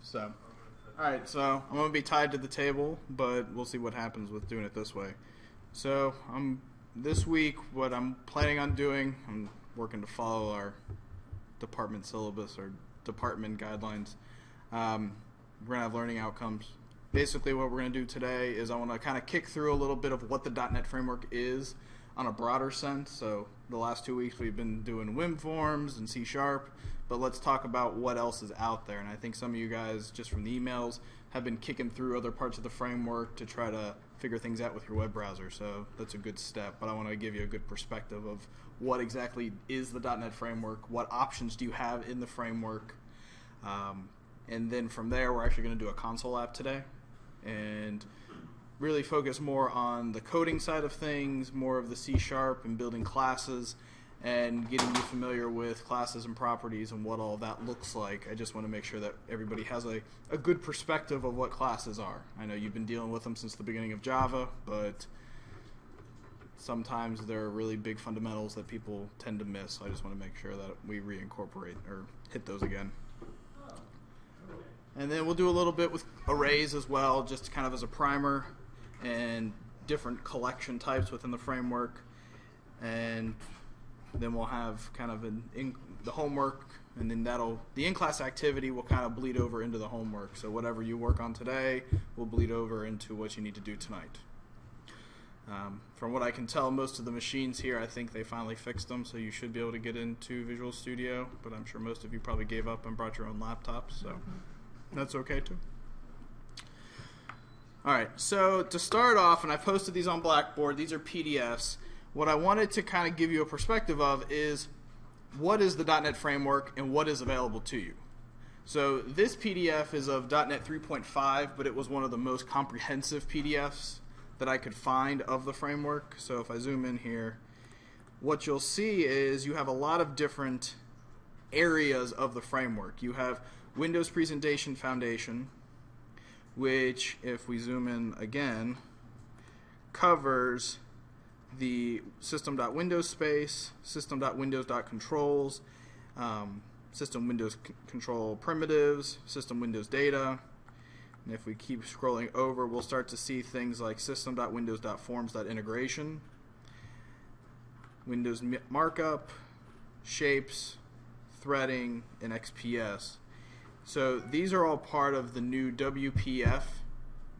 So, alright, so I'm going to be tied to the table, but we'll see what happens with doing it this way. So, this week, what I'm planning on doing, I'm working to follow our department syllabus or department guidelines. We're going to have learning outcomes. Basically, what we're going to do today is I want to kind of kick through a little bit of what the .NET framework is on a broader sense. So the last 2 weeks we've been doing WinForms and C#, but let's talk about what else is out there. And I think some of you guys, just from the emails, have been kicking through other parts of the framework to try to figure things out with your web browser. So that's a good step, but I want to give you a good perspective of what exactly is the .NET framework, what options do you have in the framework, and then from there we're actually going to do a console app today and really focus more on the coding side of things, more of the C# and building classes and getting you familiar with classes and properties and what all that looks like. I just want to make sure that everybody has a good perspective of what classes are. I know you've been dealing with them since the beginning of Java, but sometimes there are really big fundamentals that people tend to miss. So I just want to make sure that we reincorporate or hit those again. And then we'll do a little bit with arrays as well, just kind of as a primer, and different collection types within the framework. And then we'll have kind of the homework, and then the in-class activity will kind of bleed over into the homework. So whatever you work on today will bleed over into what you need to do tonight. From what I can tell, most of the machines here, I think they finally fixed them, so you should be able to get into Visual Studio, but I'm sure most of you probably gave up and brought your own laptops, so that's okay too. Alright, so to start off, and I posted these on Blackboard, these are PDFs. What I wanted to kind of give you a perspective of is what is the .NET framework and what is available to you. So this PDF is of .NET 3.5, but it was one of the most comprehensive PDFs that I could find of the framework. So if I zoom in here, what you'll see is you have a lot of different areas of the framework. You have Windows Presentation Foundation, which, if we zoom in again, covers the system.windows space, system.windows.controls, system windows control primitives, system windows data. And if we keep scrolling over, we'll start to see things like system.windows.forms.integration, Windows markup, shapes, threading, and XPS. So these are all part of the new WPF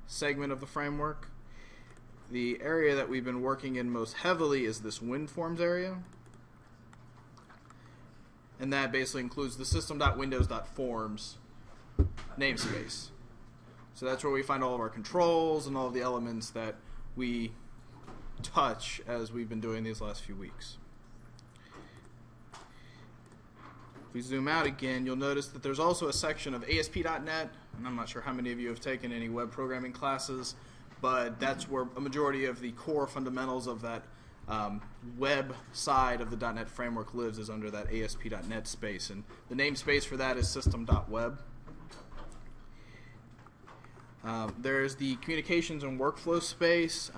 segment of the framework. The area that we've been working in most heavily is this WinForms area. And that basically includes the system.windows.forms namespace. So that's where we find all of our controls and all of the elements that we touch as we've been doing these last few weeks. If we zoom out again, you'll notice that there's also a section of ASP.NET, and I'm not sure how many of you have taken any web programming classes, but that's where a majority of the core fundamentals of that web side of the .NET framework lives, is under that ASP.NET space, and the namespace for that is system.web. There's the communications and workflow space.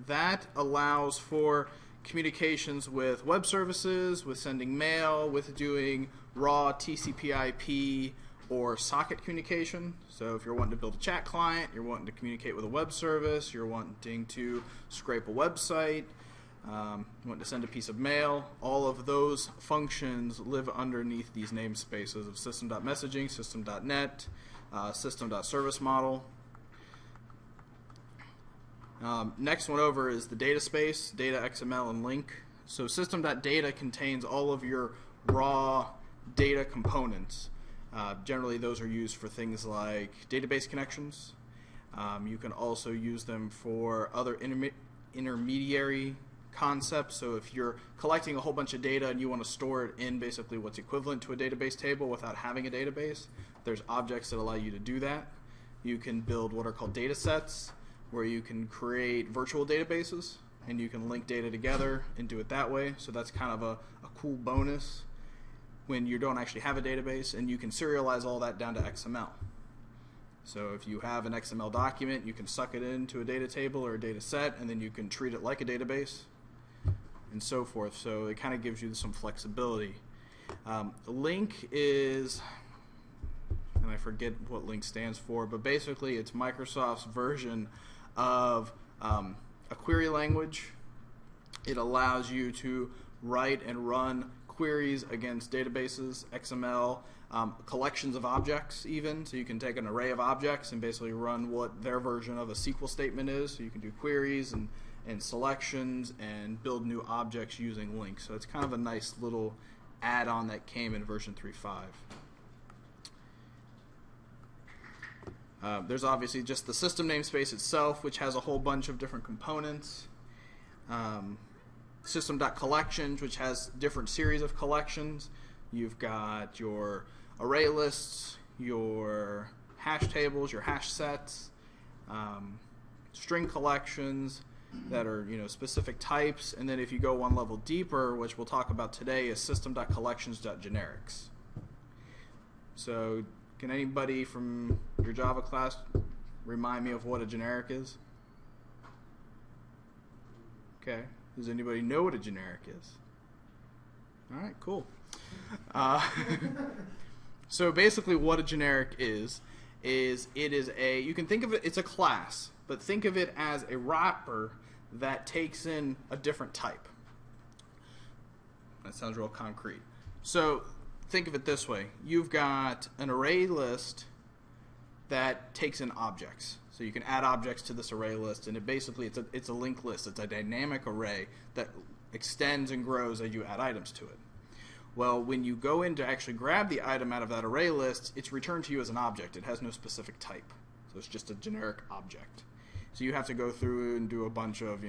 That allows for communications with web services, with sending mail, with doing raw TCP/IP or socket communication. So if you're wanting to build a chat client, you're wanting to communicate with a web service, you're wanting to scrape a website, wanting to send a piece of mail, all of those functions live underneath these namespaces of system.messaging, system.net, system.service-model. Next one over is the data space, data, XML, and link. So system.data contains all of your raw data components. Generally those are used for things like database connections. You can also use them for other intermediary concepts. So if you're collecting a whole bunch of data and you want to store it in basically what's equivalent to a database table without having a database, there's objects that allow you to do that. You can build what are called data sets, where you can create virtual databases and you can link data together and do it that way. So that's kind of a cool bonus when you don't actually have a database, and you can serialize all that down to XML. So if you have an XML document, you can suck it into a data table or a data set, and then you can treat it like a database and so forth. So it kind of gives you some flexibility. The link is and I forget what LINQ stands for, but basically it's Microsoft's version of a query language. It allows you to write and run queries against databases, XML, collections of objects even, so you can take an array of objects and basically run what their version of a SQL statement is, so you can do queries and selections and build new objects using LINQ. So it's kind of a nice little add-on that came in version 3.5. There's obviously just the system namespace itself, which has a whole bunch of different components. System.collections, which has different series of collections. You've got your array lists, your hash tables, your hash sets, string collections that are specific types, and then if you go one level deeper, which we'll talk about today, is system.collections.generics. So can anybody from your Java class remind me of what a generic is? Okay. Does anybody know what a generic is? All right, cool. So basically what a generic is it is you can think of it, it's a class, but think of it as a wrapper that takes in a different type. That sounds real concrete. So think of it this way. You've got an array list that takes in objects. So you can add objects to this array list, and it's a linked list. It's a dynamic array that extends and grows as you add items to it. Well, when you go in to actually grab the item out of that array list, it's returned to you as an object. It has no specific type. So it's just a generic object. So you have to go through and do a bunch of,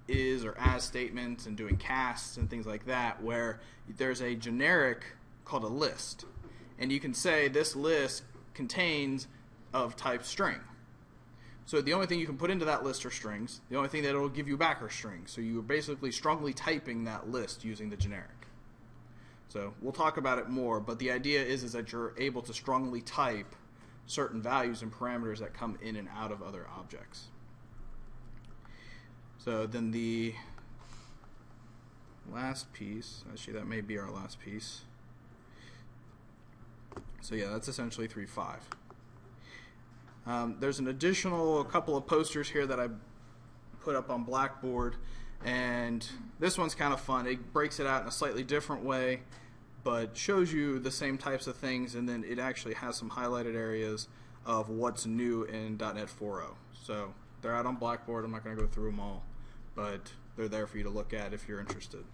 is or as statements and doing casts and things like that, where there's a generic called a list. And you can say this list contains of type string. So the only thing you can put into that list are strings. The only thing that it'll give you back are strings. So you're basically strongly typing that list using the generic. So we'll talk about it more, but the idea is that you're able to strongly type certain values and parameters that come in and out of other objects. So then the last piece, actually that may be our last piece. So yeah, that's essentially 3.5. There's an additional couple of posters here that I put up on Blackboard, and this one's kind of fun. It breaks it out in a slightly different way, but shows you the same types of things, and then it actually has some highlighted areas of what's new in .NET 4.0. So they're out on Blackboard. I'm not going to go through them all, but they're there for you to look at if you're interested.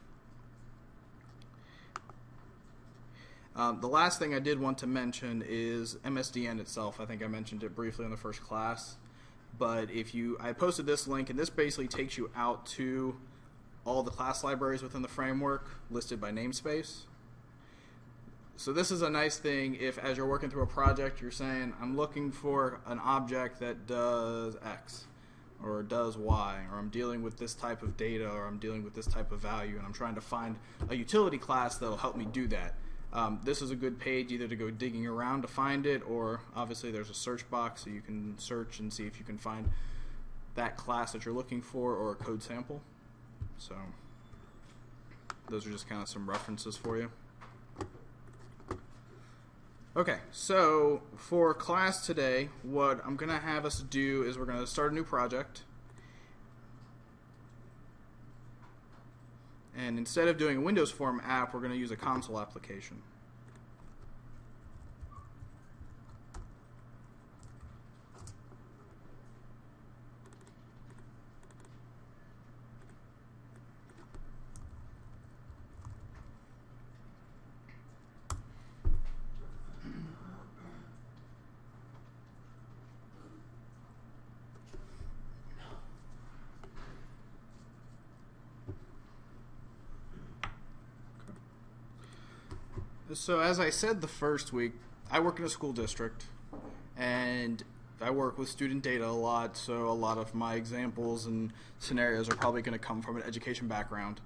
The last thing I did want to mention is MSDN itself. I think I mentioned it briefly in the first class, but I posted this link, and this basically takes you out to all the class libraries within the framework listed by namespace. So this is a nice thing if, as you're working through a project, you're saying, I'm looking for an object that does X or does Y, or I'm dealing with this type of data, or I'm dealing with this type of value, and I'm trying to find a utility class that will help me do that. This is a good page either to go digging around to find it, or obviously there's a search box so you can search and see if you can find that class that you're looking for, or a code sample. So those are just kind of some references for you. Okay, so for class today, what I'm going to have us do is we're going to start a new project. And instead of doing a Windows Form app, we're going to use a console application. So as I said the first week, I work in a school district, and I work with student data a lot, so a lot of my examples and scenarios are probably going to come from an education background.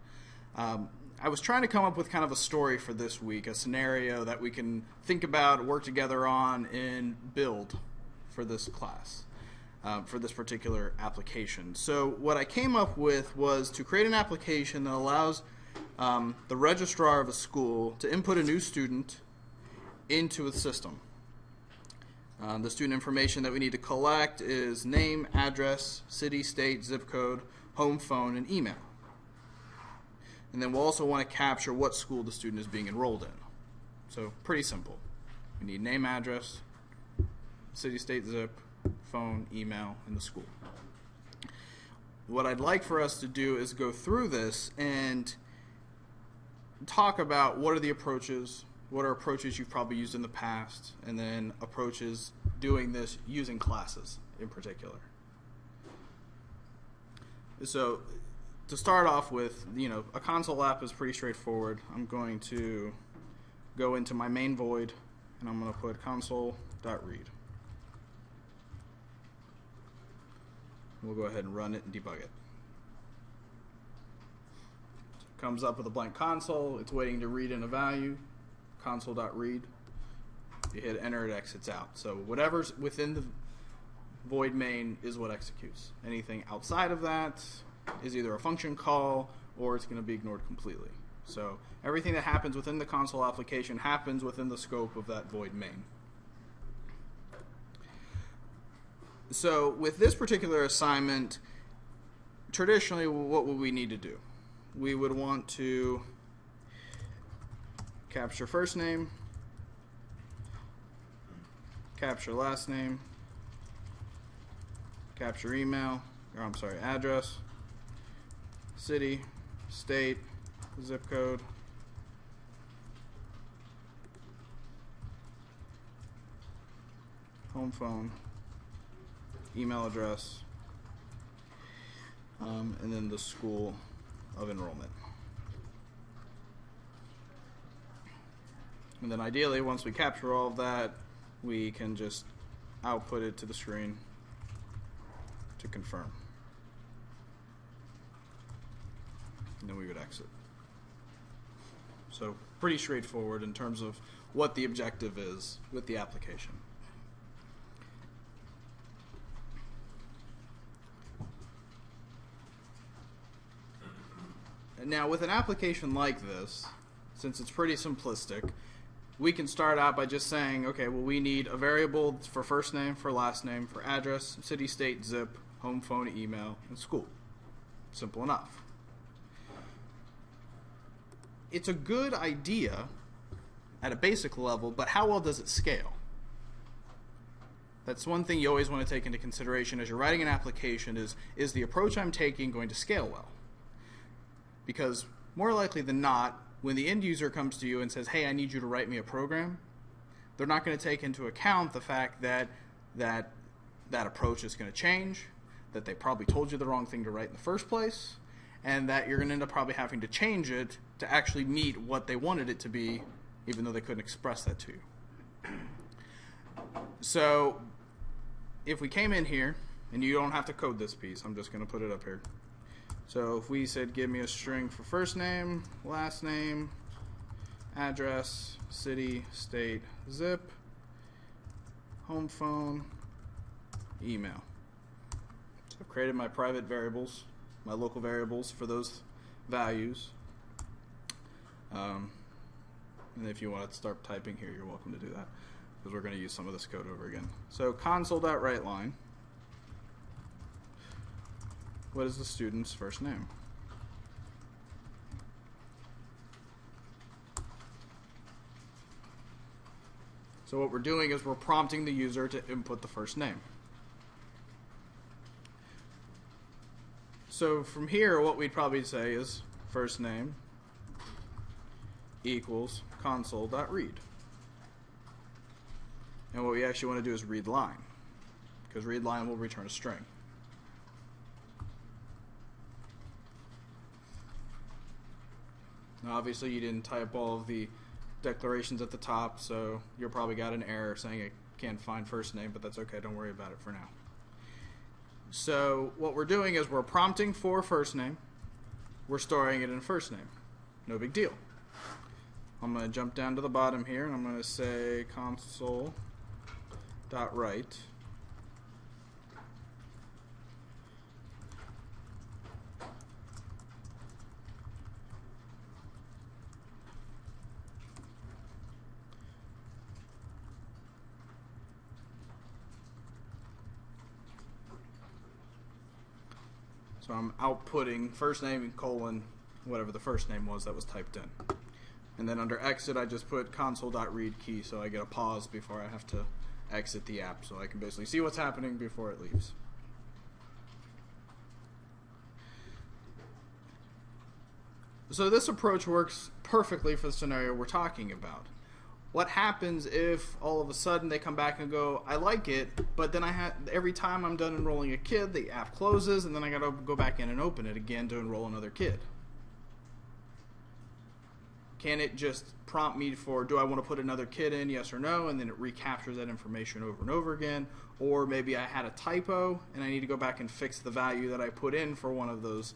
I was trying to come up with kind of a story for this week, a scenario that we can think about, work together on, and build for this class, for this particular application. So what I came up with was to create an application that allows the registrar of a school to input a new student into a system. The student information that we need to collect is name, address, city, state, zip code, home phone, and email. And then we'll also want to capture what school the student is being enrolled in. So pretty simple. We need name, address, city, state, zip, phone, email, and the school. What I'd like for us to do is go through this and talk about what are the approaches, what are approaches you've probably used in the past, and then approaches doing this using classes in particular. So to start off with, a console app is pretty straightforward. I'm going to go into my main void, and I'm going to put console.read. We'll go ahead and run it and debug it. Comes up with a blank console. It's waiting to read in a value. Console.read. You hit enter, it exits out. So whatever's within the void main is what executes. Anything outside of that is either a function call or it's going to be ignored completely. So everything that happens within the console application happens within the scope of that void main. So with this particular assignment, traditionally what would we need to do? We would want to capture first name, capture last name, capture address, city, state, zip code, home phone, email address, and then the school of enrollment. And then ideally, once we capture all of that, we can just output it to the screen to confirm. And then we would exit. So pretty straightforward in terms of what the objective is with the application. Now, with an application like this, since it's pretty simplistic, we can start out by just saying, okay, well, we need a variable for first name, for last name, for address, city, state, zip, home phone, email, and school. Simple enough. It's a good idea at a basic level, but how well does it scale? That's one thing you always want to take into consideration as you're writing an application is the approach I'm taking going to scale well? Because more likely than not, when the end user comes to you and says, hey, I need you to write me a program, they're not going to take into account the fact that that approach is going to change, that they probably told you the wrong thing to write in the first place, and that you're going to end up probably having to change it to actually meet what they wanted it to be, even though they couldn't express that to you. So if we came in here, and you don't have to code this piece, I'm just going to put it up here. So if we said give me a string for first name, last name, address, city, state, zip, home phone, email. So I've created my private variables, my local variables for those values. And if you want to start typing here, you're welcome to do that, because we're going to use some of this code over again. So console.writeLine. What is the student's first name? So what we're doing is we're prompting the user to input the first name. So from here, what we'd probably say is first name equals console.read. And what we actually want to do is read line, because read line will return a string. Now, obviously, you didn't type all of the declarations at the top, so you probably got an error saying it can't find first name, but that's okay. Don't worry about it for now. So what we're doing is we're prompting for first name. We're storing it in first name. No big deal. I'm going to jump down to the bottom here, and I'm going to say console.write. So I'm outputting first name colon whatever the first name was that was typed in. And then under exit, I just put console.read key, so I get a pause before I have to exit the app, so I can basically see what's happening before it leaves. So this approach works perfectly for the scenario we're talking about. What happens if all of a sudden they come back and go, I like it, but then every time I'm done enrolling a kid, the app closes, and then I got to go back in and open it again to enroll another kid? Can it just prompt me for, do I want to put another kid in, yes or no, and then it recaptures that information over and over again? Or maybe I had a typo and I need to go back and fix the value that I put in for one of those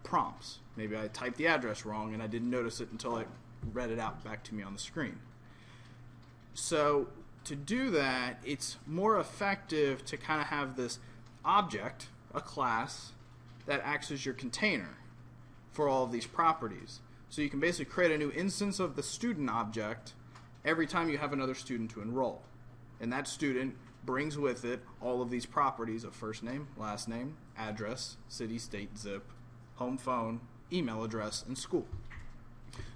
prompts. Maybe I typed the address wrong and I didn't notice it until I read it out back to me on the screen. So to do that, it's more effective to kind of have this object, a class, that acts as your container for all of these properties. So you can basically create a new instance of the student object every time you have another student to enroll. And that student brings with it all of these properties of first name, last name, address, city, state, zip, home phone, email address, and school.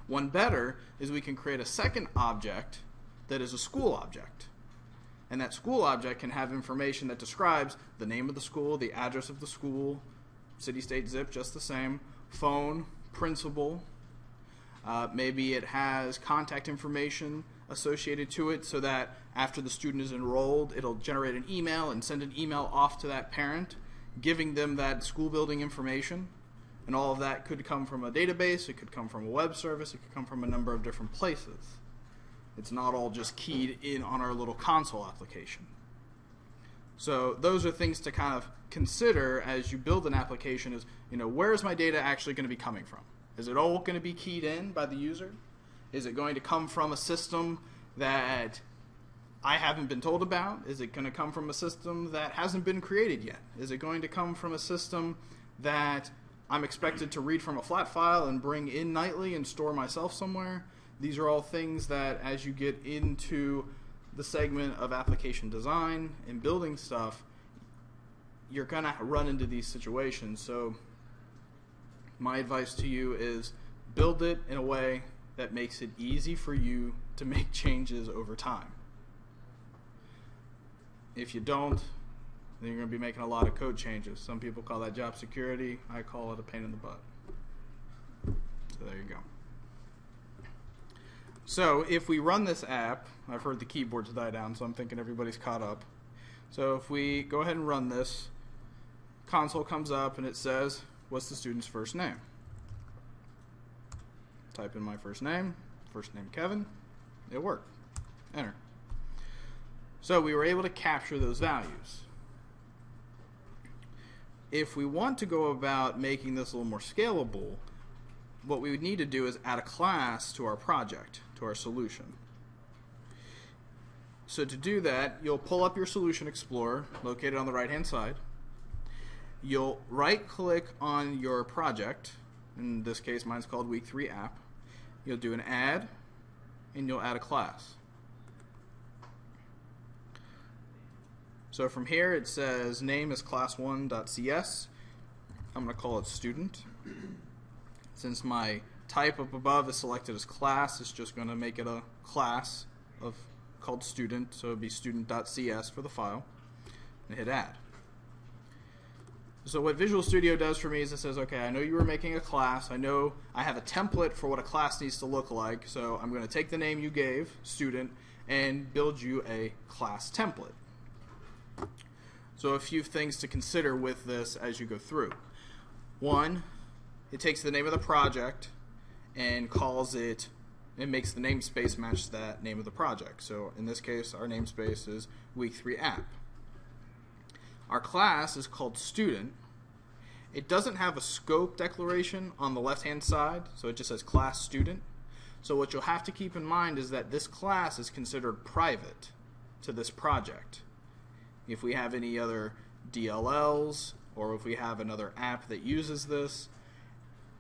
One better is we can create a second object that is a school object. And that school object can have information that describes the name of the school, the address of the school, city, state, zip, just the same, phone, principal. Maybe it has contact information associated to it so that after the student is enrolled, it'll generate an email and send an email off to that parent, giving them that school building information. And all of that could come from a database, it could come from a web service, it could come from a number of different places. It's not all just keyed in on our little console application. So those are things to kind of consider as you build an application is, where is my data actually going to be coming from? Is it all going to be keyed in by the user? Is it going to come from a system that I haven't been told about? Is it going to come from a system that hasn't been created yet? Is it going to come from a system that I'm expected to read from a flat file and bring in nightly and store myself somewhere? These are all things that as you get into the segment of application design and building stuff, you're going to run into these situations. So my advice to you is build it in a way that makes it easy for you to make changes over time. If you don't, then you're going to be making a lot of code changes. Some people call that job security. I call it a pain in the butt. So there you go. So if we run this app, I've heard the keyboards die down, so I'm thinking everybody's caught up. So if we go ahead and run this, console comes up and it says, what's the student's first name? Type in my first name Kevin. It worked. Enter. So we were able to capture those values. If we want to go about making this a little more scalable, what we would need to do is add a class to our project, to our solution. So to do that, you'll pull up your Solution Explorer, located on the right-hand side. You'll right-click on your project. In this case, mine's called Week 3 App. You'll do an add, and you'll add a class. So from here, it says name is class1.cs. I'm going to call it student. Since my type up above is selected as class, it's just going to make it a class called student, so it would be student.cs for the file, and hit add. So what Visual Studio does for me is it says, okay, I know you were making a class, I know I have a template for what a class needs to look like, so I'm going to take the name you gave, student, and build you a class template. So a few things to consider with this as you go through. One, it takes the name of the project and calls it, it makes the namespace match that name of the project. So in this case, our namespace is Week 3 App. Our class is called student. It doesn't have a scope declaration on the left-hand side, so it just says class student. So what you'll have to keep in mind is that this class is considered private to this project. If we have any other DLLs, or if we have another app that uses this,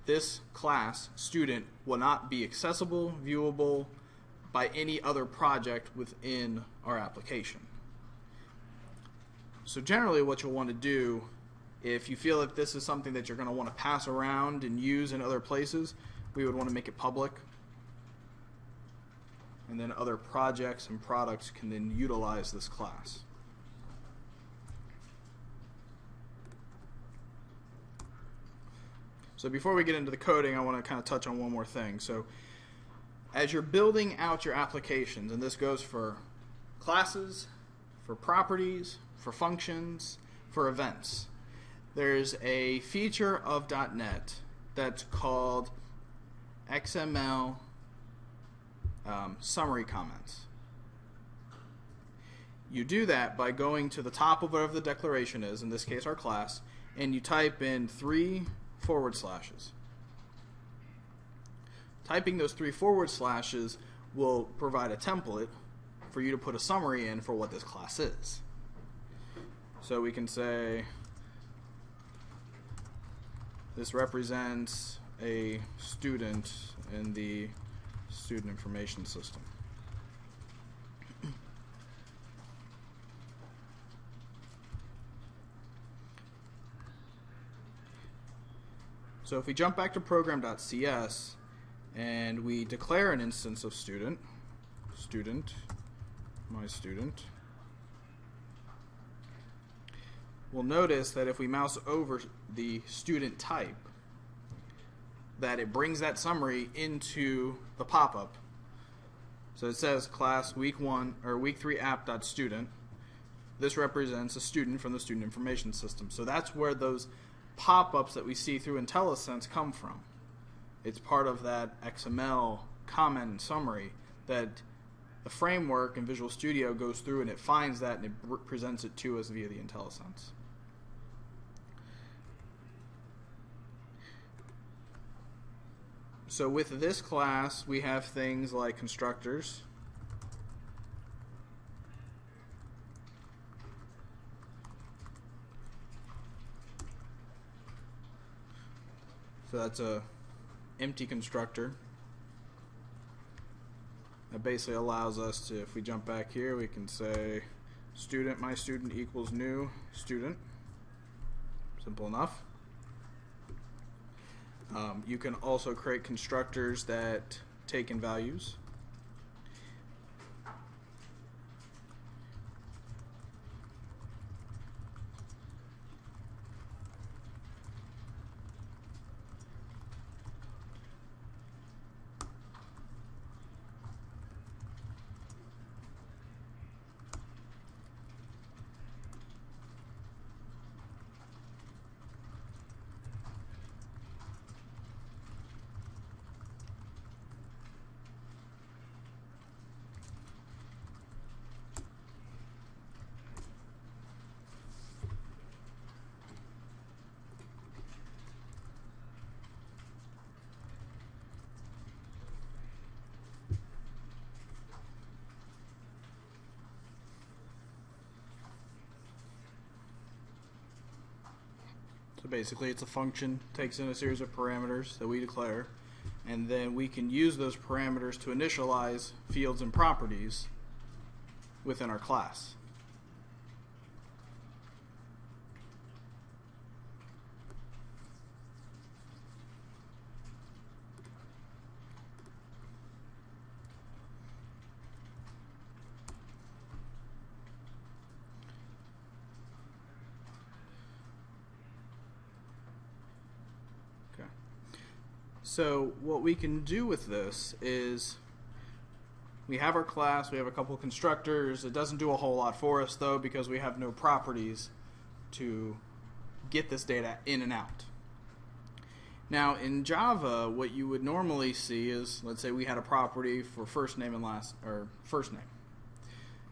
this class, student, will not be accessible, viewable by any other project within our application. So generally what you'll want to do If you feel that this is something that you're going to want to pass around and use in other places, we would want to make it public. And then other projects and products can then utilize this class. So before we get into the coding, I want to kind of touch on one more thing. So as you're building out your applications, and this goes for classes, for properties, for functions, for events, there's a feature of .NET that's called XML summary comments. You do that by going to the top of whatever the declaration is, in this case our class, and you type in 3 forward slashes. Typing those 3 forward slashes will provide a template for you to put a summary in for what this class is. So we can say this represents a student in the student information system. So if we jump back to program.cs and we declare an instance of student, my student, we'll notice that if we mouse over the student type, that it brings that summary into the pop-up. So it says class week 1 or week 3 app.student. This represents a student from the student information system. So that's where those pop-ups that we see through IntelliSense come from. It's part of that XML comment and summary that the framework in Visual Studio goes through and it finds that and it presents it to us via the IntelliSense. So with this class, we have things like constructors, so that's a empty constructor. That basically allows us to, if we jump back here, we can say student, my student equals new student. Simple enough. You can also create constructors that take in values. So basically it's a function, takes in a series of parameters that we declare, and then we can use those parameters to initialize fields and properties within our class. So what we can do with this is we have our class, we have a couple of constructors. It doesn't do a whole lot for us though because we have no properties to get this data in and out. Now in Java, what you would normally see is, let's say we had a property for first name and first name.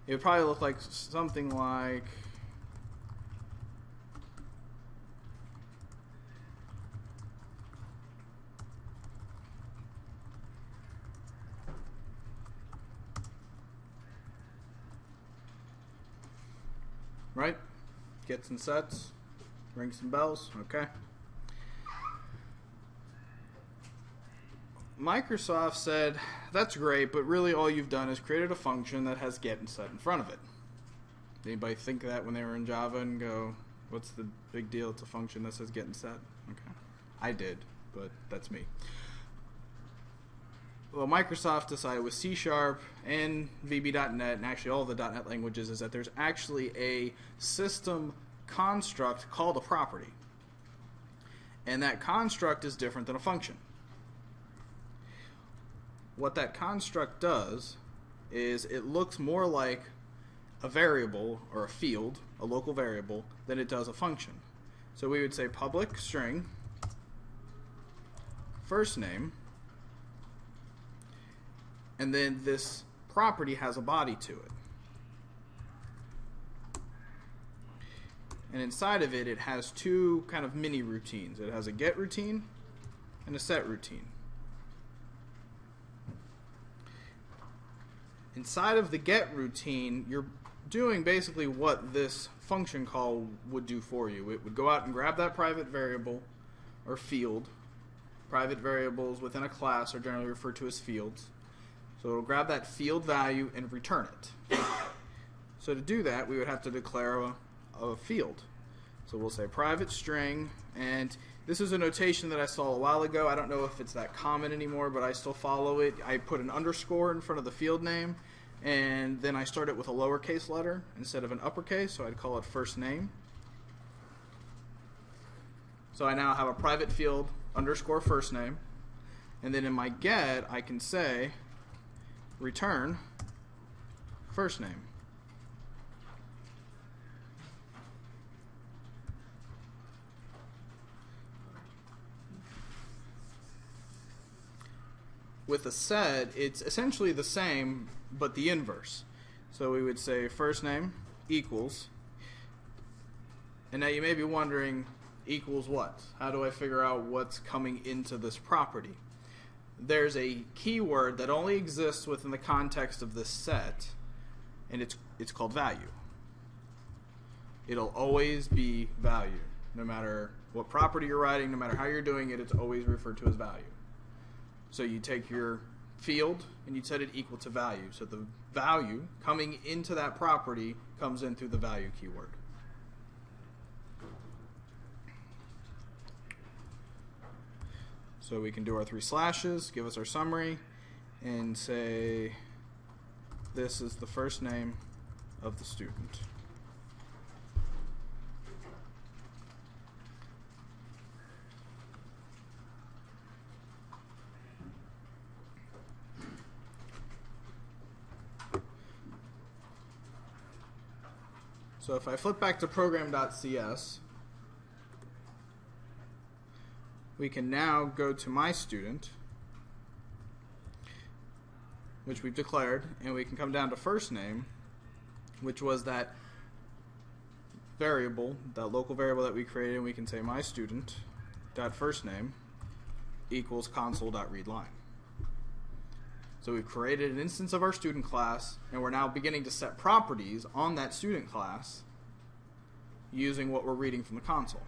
It would probably look like something like right? Gets and sets, rings some bells, okay. Microsoft said, that's great, but really all you've done is created a function that has get and set in front of it. Anybody think that when they were in Java and go, What's the big deal? It's a function that says getting set. Okay. I did, but that's me. Well, Microsoft decided with C# and VB.NET, and actually all the .NET languages, is that there's actually a system construct called a property. And that construct is different than a function. What that construct does is it looks more like a variable or a field, a local variable, than it does a function. So we would say public string first name, and then this property has a body to it. And inside of it, it has two kind of mini routines. It has a get routine and a set routine. Inside of the get routine, you're doing basically what this function call would do for you. It would go out and grab that private variable or field. Private variables within a class are generally referred to as fields. So it'll grab that field value and return it. So to do that, we would have to declare a field. So we'll say private string, and this is a notation that I saw a while ago. I don't know if it's that common anymore, but I still follow it. I put an underscore in front of the field name, and then I start it with a lowercase letter instead of an uppercase, so I'd call it first name. So I now have a private field underscore first name, and then in my get, I can say return first name. With a set, it's essentially the same, but the inverse. So we would say first name equals, and now you may be wondering, equals what? How do I figure out what's coming into this property? There's a keyword that only exists within the context of this set, and it's called value. It'll always be value. No matter what property you're writing, no matter how you're doing it, it's always referred to as value. So you take your field and you set it equal to value. So the value coming into that property comes in through the value keyword. So we can do our 3 slashes, give us our summary, and say this is the first name of the student. So if I flip back to program.cs, we can now go to my student, which we've declared, and we can come down to first name, which was that variable, that local variable that we created, and we can say my student dot first name equals console.readLine. So we've created an instance of our student class, and we're now beginning to set properties on that student class using what we're reading from the console.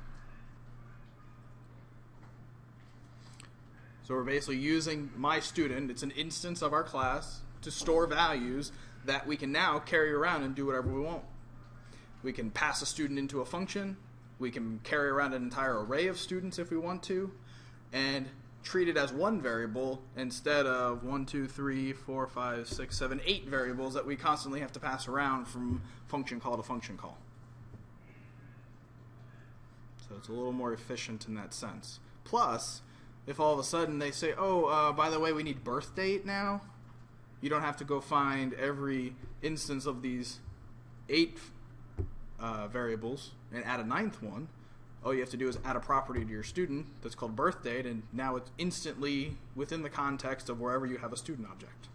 So we're basically using my student, it's an instance of our class, to store values that we can now carry around and do whatever we want. We can pass a student into a function, we can carry around an entire array of students if we want to, and treat it as one variable instead of 1, 2, 3, 4, 5, 6, 7, 8 variables that we constantly have to pass around from function call to function call. So it's a little more efficient in that sense. Plus, if all of a sudden they say, oh, by the way, we need birth date now, you don't have to go find every instance of these 8 variables and add a 9th one. All you have to do is add a property to your student that's called birth date, and now it's instantly within the context of wherever you have a student object.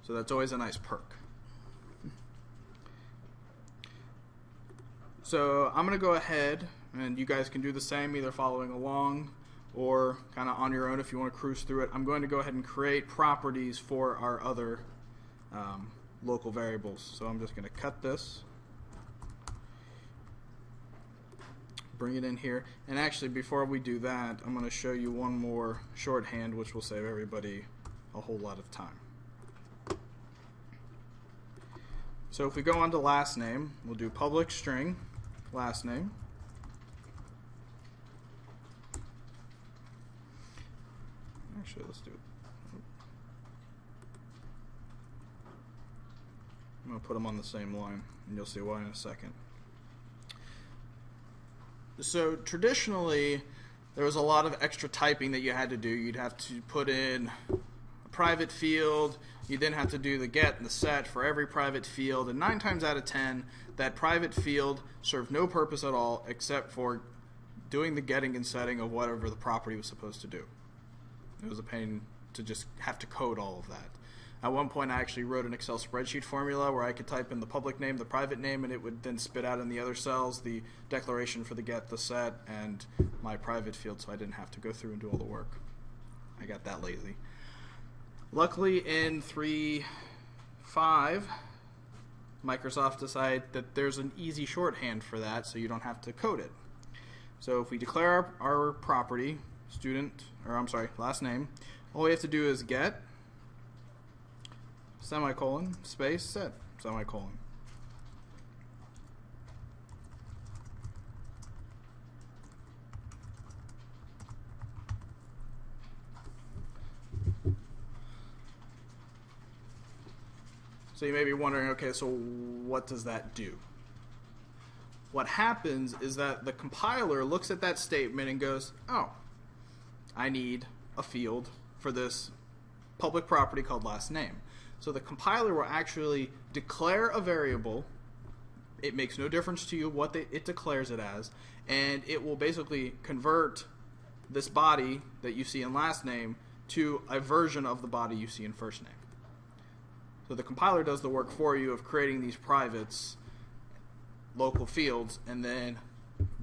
So that's always a nice perk. So I'm going to go ahead, and you guys can do the same, either following along or kind of on your own if you want to cruise through it. I'm going to go ahead and create properties for our other local variables. So I'm just going to cut this, bring it in here, and actually before we do that, I'm going to show you one more shorthand which will save everybody a whole lot of time. So if we go on to last name, we'll do public string last name. Actually, let's do it. I'm going to put them on the same line, and you'll see why in a second. So traditionally, there was a lot of extra typing that you had to do. You'd have to put in a private field. You then have to do the get and the set for every private field. And 9 times out of 10, that private field served no purpose at all except for doing the getting and setting of whatever the property was supposed to do. It was a pain to just have to code all of that. At one point, I actually wrote an Excel spreadsheet formula where I could type in the public name, the private name, and it would then spit out in the other cells the declaration for the get, the set, and my private field, so I didn't have to go through and do all the work. I got that lazy. Luckily, in 3.5, Microsoft decided that there's an easy shorthand for that, so you don't have to code it. So if we declare our property, last name, all we have to do is get, semicolon, space, set, semicolon. So you may be wondering, okay, so what does that do? What happens is that the compiler looks at that statement and goes, oh, I need a field for this public property called last name. So the compiler will actually declare a variable. It makes no difference to you what it declares it as, and it will basically convert this body that you see in last name to a version of the body you see in first name. So the compiler does the work for you of creating these privates, local fields, and then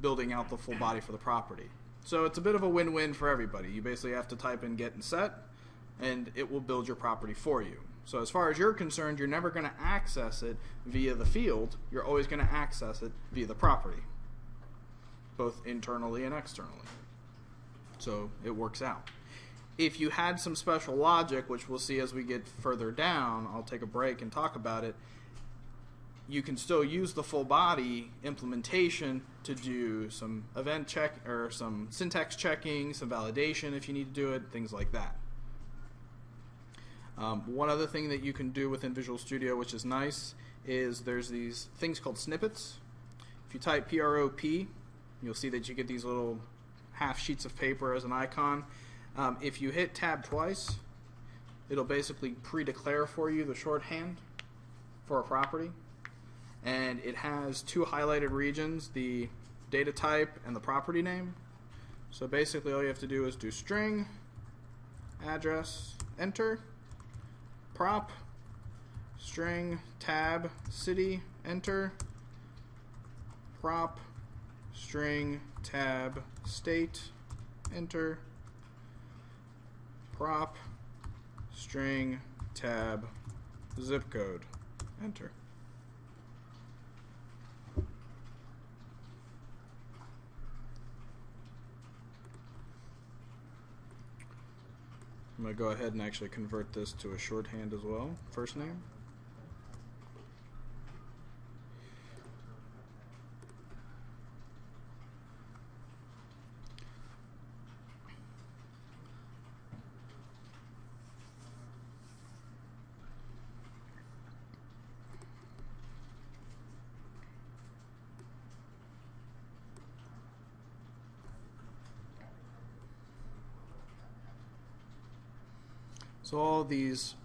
building out the full body for the property. So it's a bit of a win-win for everybody. You basically have to type in get and set, and it will build your property for you. So as far as you're concerned, you're never going to access it via the field. You're always going to access it via the property, both internally and externally. So it works out. If you had some special logic, which we'll see as we get further down, I'll take a break and talk about it, you can still use the full body implementation to do some event check or some syntax checking, some validation if you need to do it, things like that. One other thing that you can do within Visual Studio, which is nice, is there's these things called snippets. If you type prop, you'll see that you get these little half sheets of paper as an icon. If you hit tab twice, it'll basically pre-declare for you the shorthand for a property. And it has 2 highlighted regions, the data type and the property name. So basically all you have to do is do string, address, enter, prop, string, tab, city, enter, prop, string, tab, state, enter, prop, string, tab, zip code, enter. I'm going to go ahead and actually convert this to a shorthand as well, first name. So all these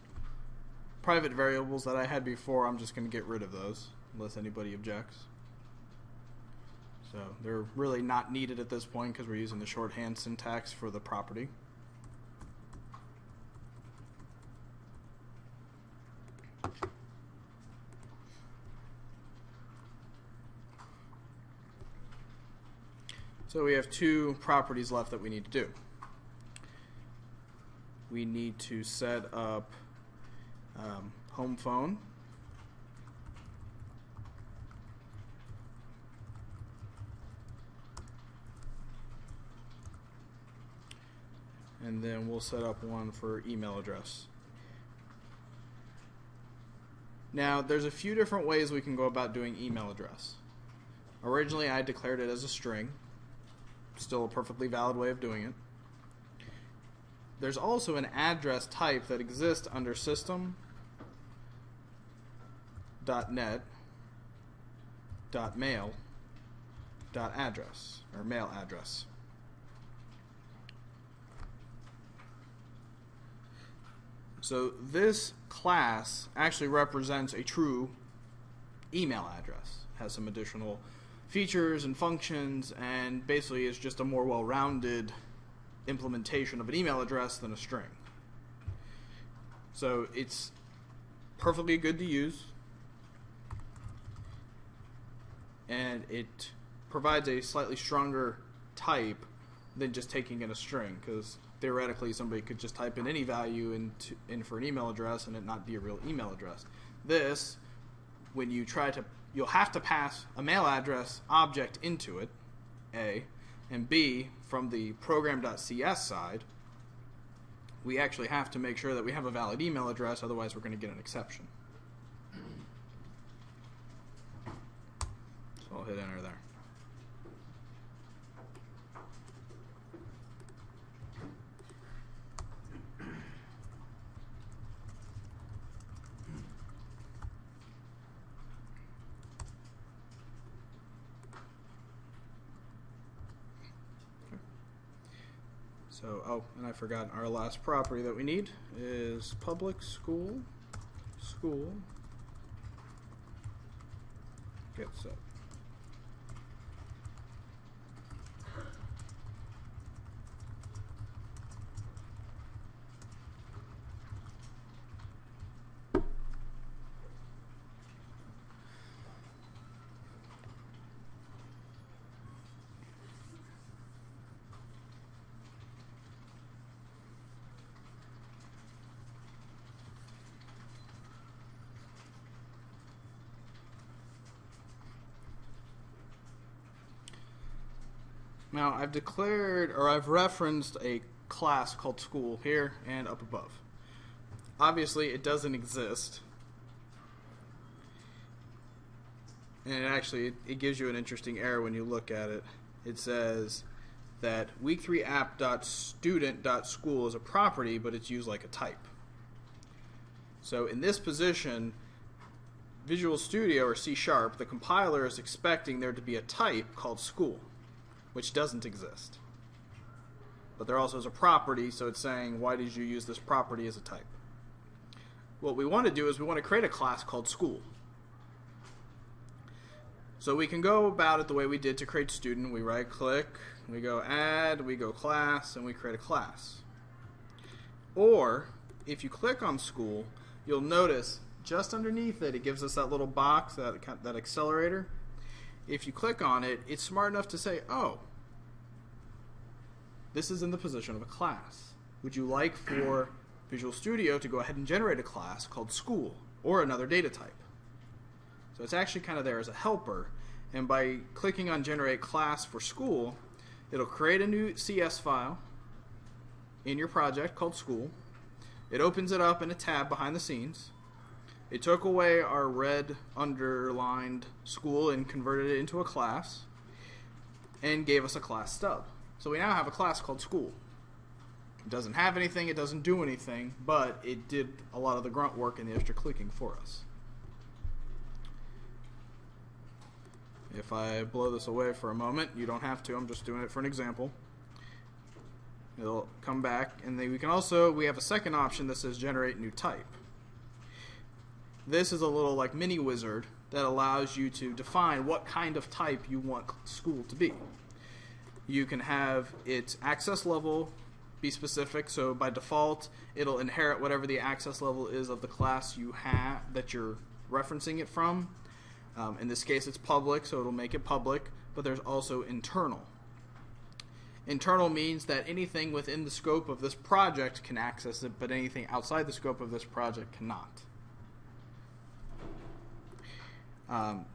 private variables that I had before, I'm just going to get rid of those unless anybody objects. So they're really not needed at this point because we're using the shorthand syntax for the property. So we have 2 properties left that we need to do. We need to set up home phone. And then we'll set up one for email address. Now, there's a few different ways we can go about doing email address. Originally, I declared it as a string. Still a perfectly valid way of doing it. There's also an address type that exists under system.net.mail.address, or mail address. So this class actually represents a true email address. It has some additional features and functions, and basically is just a more well-rounded implementation of an email address than a string. So it's perfectly good to use, and it provides a slightly stronger type than just taking in a string, because theoretically somebody could just type in any value in for an email address and it not be a real email address. This, when you try to, you'll have to pass a mail address object into it, A, and B, from the program.cs side, we actually have to make sure that we have a valid email address, otherwise we're going to get an exception. So I'll hit enter there. So, oh, and I forgot, our last property that we need is public school get set. Now, I've declared, or I've referenced a class called school here and up above. Obviously, it doesn't exist. And it gives you an interesting error when you look at it. It says that week3app.student.school is a property, but it's used like a type. So in this position, Visual Studio, or C#, the compiler is expecting there to be a type called school, which doesn't exist. But there also is a property, so it's saying, why did you use this property as a type? What we want to do is we want to create a class called school. So we can go about it the way we did to create student. We right-click, we go add, we go class, and we create a class. Or, if you click on school, you'll notice just underneath it, it gives us that little box, that accelerator. If you click on it, it's smart enough to say, oh, this is in the position of a class. Would you like for Visual Studio to go ahead and generate a class called school, or another data type? So it's actually kind of there as a helper, and by clicking on generate class for school, it'll create a new CS file in your project called school. It opens it up in a tab behind the scenes. It took away our red underlined school and converted it into a class, and gave us a class stub. So we now have a class called school. It doesn't have anything, it doesn't do anything, but it did a lot of the grunt work and the extra clicking for us. If I blow this away for a moment, you don't have to, I'm just doing it for an example. It'll come back, and then we have a second option that says generate new type. This is a little like mini wizard that allows you to define what kind of type you want school to be. You can have its access level be specific, so by default it'll inherit whatever the access level is of the class you have that you're referencing it from. In this case it's public, so it'll make it public, but there's also internal. Internal means that anything within the scope of this project can access it, but anything outside the scope of this project cannot.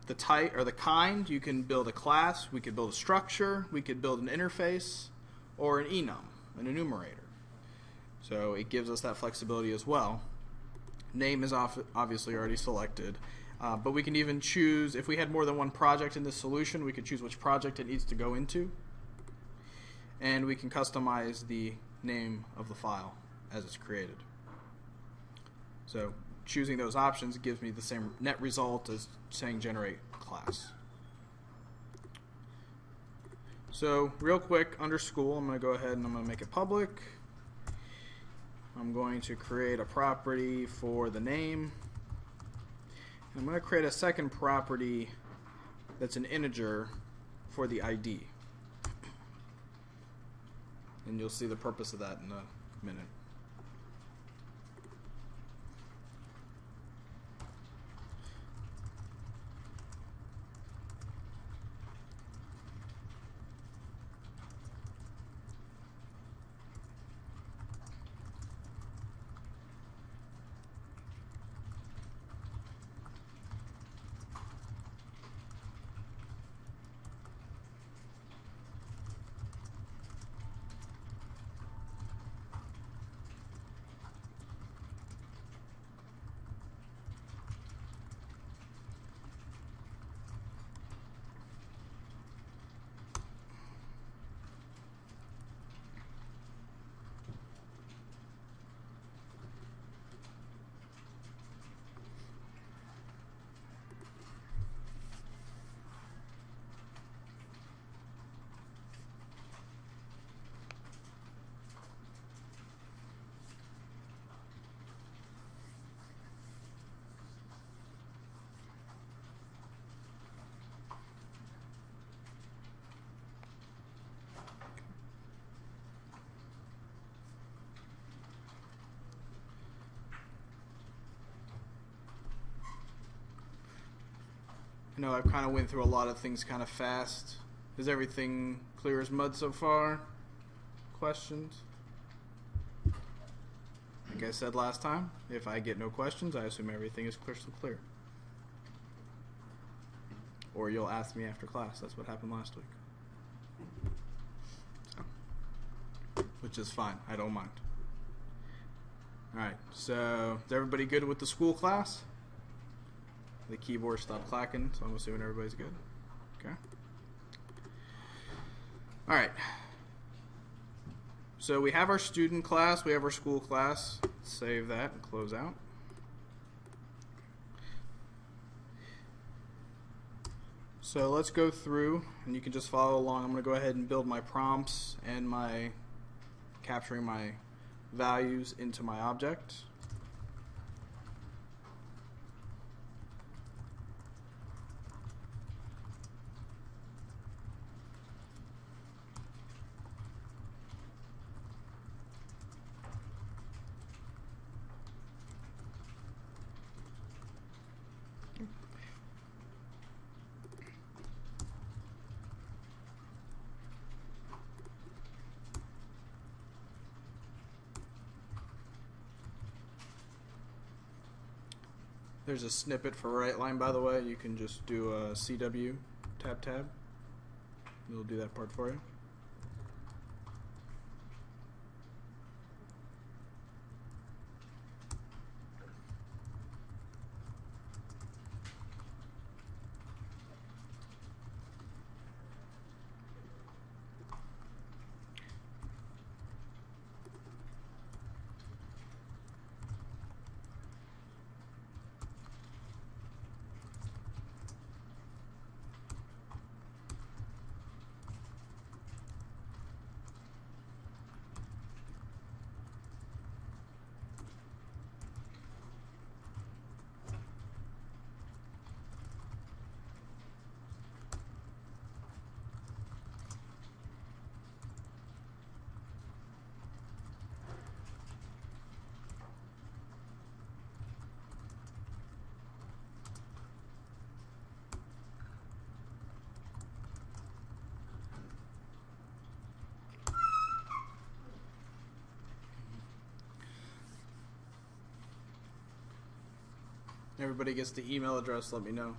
The type or the kind, you can build a class, we could build a structure, we could build an interface, or an enum, an enumerator. So it gives us that flexibility as well. Name is obviously already selected. But we can even choose, if we had more than one project in this solution, we could choose which project it needs to go into. And we can customize the name of the file as it's created. So choosing those options gives me the same net result as saying generate class. So real quick, under school, I'm going to go ahead and I'm going to make it public. I'm going to create a property for the name. I'm going to create a second property that's an integer for the ID. And you'll see the purpose of that in a minute. I know I've kind of went through a lot of things kind of fast. Is everything clear as mud so far? Questions? Like I said last time, if I get no questions, I assume everything is crystal clear. Or you'll ask me after class. That's what happened last week. So, which is fine. I don't mind. Alright, so is everybody good with the school class? The keyboard stopped clacking, so I'm assuming everybody's good. Okay. All right. So we have our student class, we have our school class. Save that and close out. So let's go through, and you can just follow along. I'm going to go ahead and build my prompts and my capturing my values into my object. There's a snippet for WriteLine, by the way. You can just do a CW tab. It'll do that part for you. Everybody gets the email address, let me know.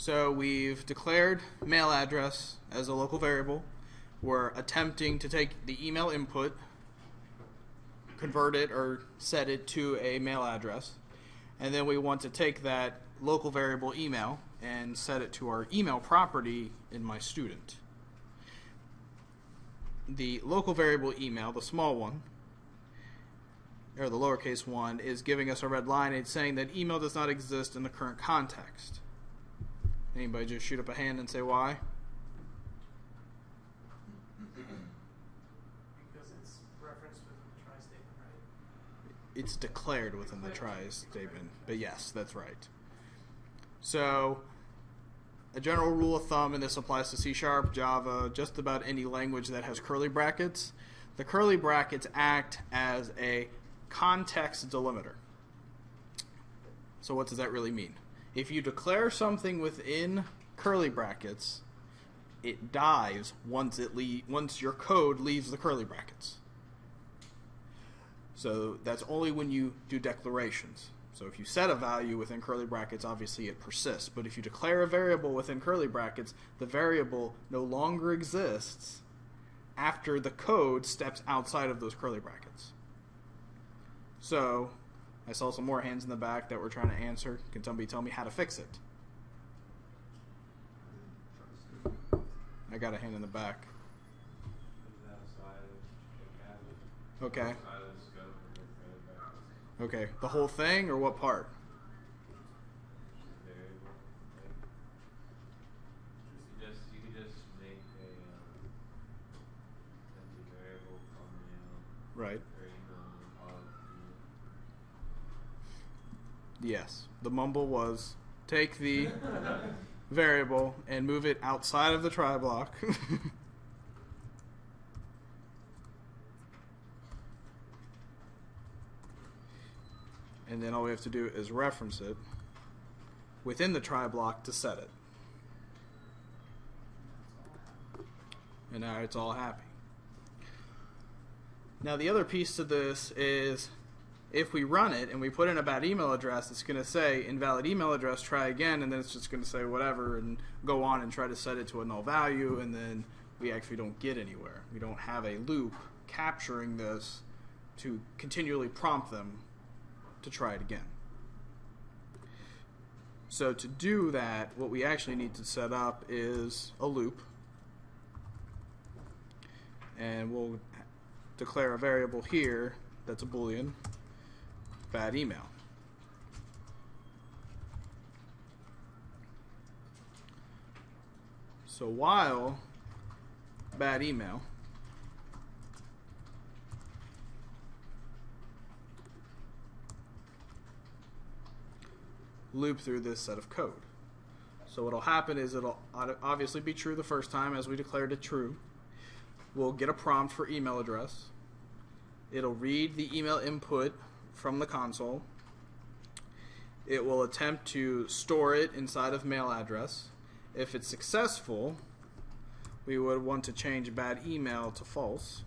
So we've declared mail address as a local variable. We're attempting to take the email input, convert it or set it to a mail address, and then we want to take that local variable email and set it to our email property in my student. The local variable email, the small one, or the lowercase one, is giving us a red line. It's saying that email does not exist in the current context. Anybody just shoot up a hand and say why? Because it's referenced within the try statement, right? It's declared within the try statement, but yes, that's right. So a general rule of thumb, and this applies to C#, Java, just about any language that has curly brackets. The curly brackets act as a context delimiter. So what does that really mean? If you declare something within curly brackets, it dies once your code leaves the curly brackets. So that's only when you do declarations. So if you set a value within curly brackets, obviously it persists. But if you declare a variable within curly brackets, the variable no longer exists after the code steps outside of those curly brackets. So I saw some more hands in the back that were trying to answer. Can somebody tell me how to fix it? I got a hand in the back. Okay. Okay. The whole thing or what part? You could just make a empty variable from Right. or Yes. The mumble was take the variable and move it outside of the try block. And then all we have to do is reference it within the try block to set it. And now it's all happy. Now the other piece to this is if we run it and we put in a bad email address, it's going to say invalid email address, try again, and then it's just going to say whatever and go on and try to set it to a null value, and then we actually don't get anywhere. We don't have a loop capturing this to continually prompt them to try it again. So to do that, what we actually need to set up is a loop, and we'll declare a variable here that's a Boolean, bad email. So while bad email loop through this set of code. So what'll happen is it'll obviously be true the first time as we declared it true. We'll get a prompt for email address. It'll read the email input from the console. It will attempt to store it inside of mail address. If it's successful, we would want to change bad email to false.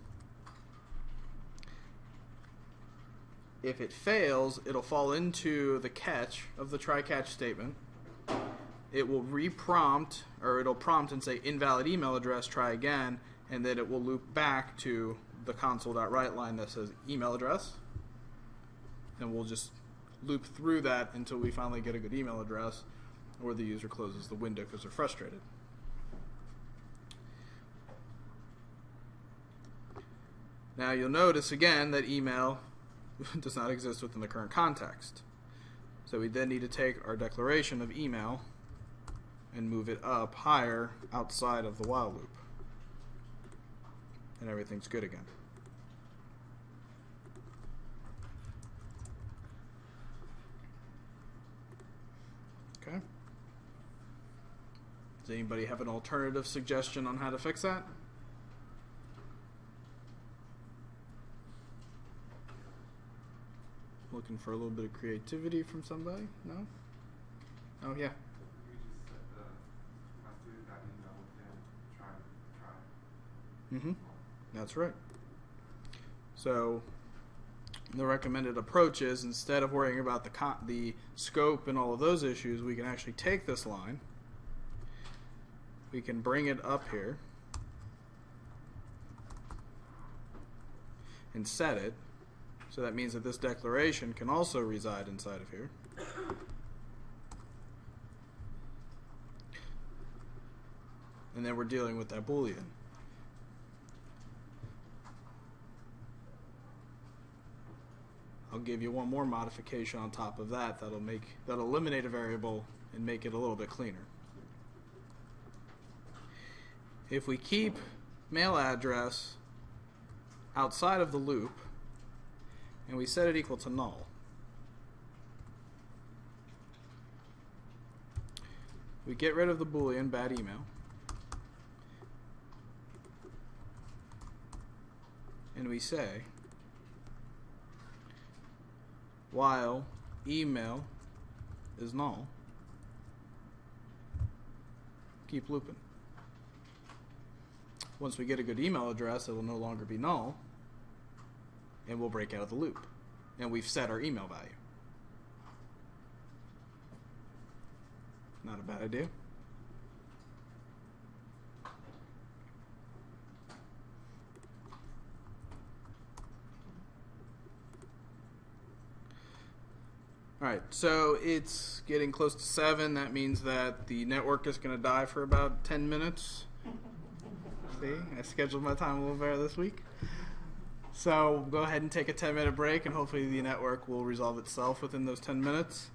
If it fails, it'll fall into the catch of the try-catch statement. It will reprompt, or it'll prompt and say invalid email address, try again, and then it will loop back to the console.write line that says email address. And we'll just loop through that until we finally get a good email address, or the user closes the window because they're frustrated. Now you'll notice again that email does not exist within the current context. So we then need to take our declaration of email and move it up higher outside of the while loop. And everything's good again. Okay. Does anybody have an alternative suggestion on how to fix that? Looking for a little bit of creativity from somebody? No? Oh, yeah. Mm-hmm. That's right. So the recommended approach is, instead of worrying about the scope and all of those issues, we can actually take this line we can bring it up here and set it. So that means that this declaration can also reside inside of here. And then we're dealing with that Boolean. I'll give you one more modification on top of that that'll eliminate a variable and make it a little bit cleaner. If we keep mail address outside of the loop and we set it equal to null, we get rid of the Boolean bad email, and we say while email is null, keep looping. Once we get a good email address, it will no longer be null, and we'll break out of the loop. And we've set our email value. Not a bad idea. Alright, so it's getting close to 7. That means that the network is going to die for about 10 minutes. See, I scheduled my time a little better this week. So go ahead and take a 10-minute break, and hopefully the network will resolve itself within those 10 minutes.